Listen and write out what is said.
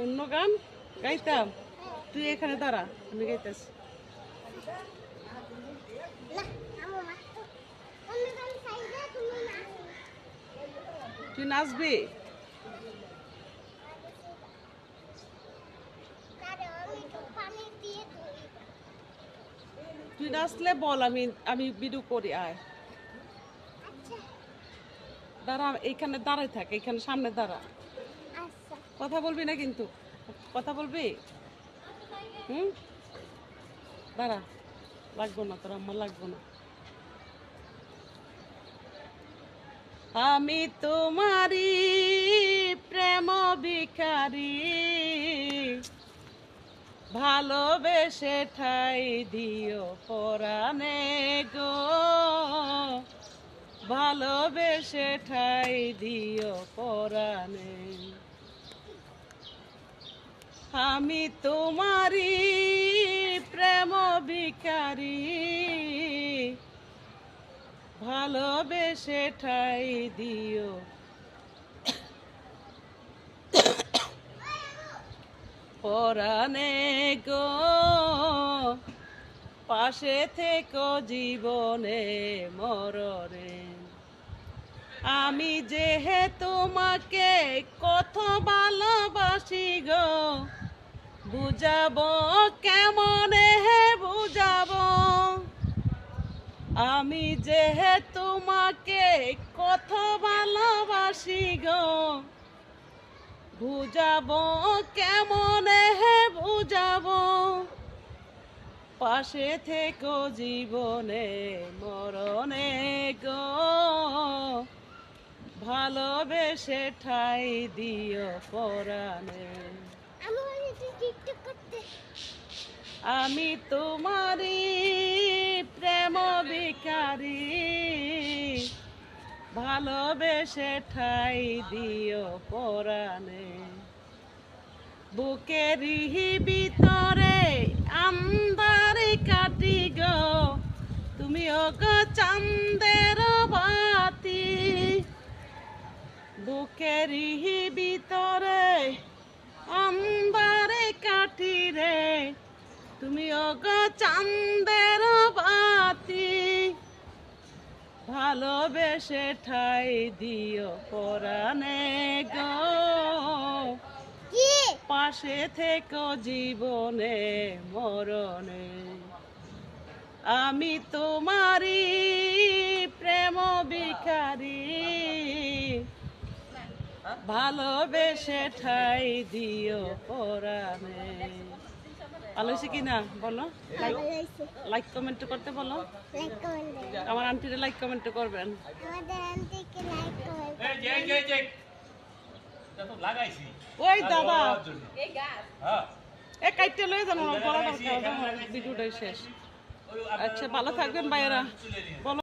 অন্য গান গাইতাম? তুই এখানে দাঁড়া, আমি গাইতেছি। তুই নাচবি? তুই নাচলে বল, আমি আমি ভিডিও করি। আয় দাঁড়া, এইখানে দাঁড়াই থাক, এইখানে সামনে দাঁড়া। কথা বলবি না কিন্তু, কথা বলবি? হুম, দাঁড়া। লাগবো না তোর, আমার লাগবো না। আমি তোমারি প্রেম ভিখারি, ভালোবেসে ঠাই দিও পরাণে গো, ভালোবেসে ঠাই দিও পরাণে। আমি তোমারি প্রেম ভিখারি, ভালোবেসে ঠাই দিও পরাণে গো, পাশে থেকো জীবনে মরণে। আমি যে তোমাকে কত ভালোবাসি গো, বুঝাবো কেমনে হে বুঝাবো। আমি যে তোমাকে কত ভালোবাসি গো, বুঝাবো কেমনে হে বুঝাবো। পাশে থেকো জীবনে মরণে গো, ভালোবেসে ঠাই দিও পরাণে। আমি তোমারি প্রেম ভিখারি, ভালোবেসে ঠাই দিও পরাণে। বুকেরই ভিতরে আন্ধারে কাটি গো, তুমি গো চাঁদের বাতি। বুকেরই ভিতরে আন্ধারে কাটি রে, তুমি গো চাঁদের বাতি। ভালোবেসে ঠাই দিও পরাণে গো, পাশে থেকো জীবনে মরণে। আমি তোমারি প্রেম ভিখারি, ভালোবেসে ঠাই দিও পরাণে। ভালো হয়েছে কিনা বলো? লাইক কমেন্ট করতে বলো। আমার আন্টিরে লাইক কমেন্ট করবেন। ওই দাদা এ কাইটে লয়ে যাবো, ভিডিওটাই শেষ। আচ্ছা ভালো থাকবেন ভাইয়েরা, বলো।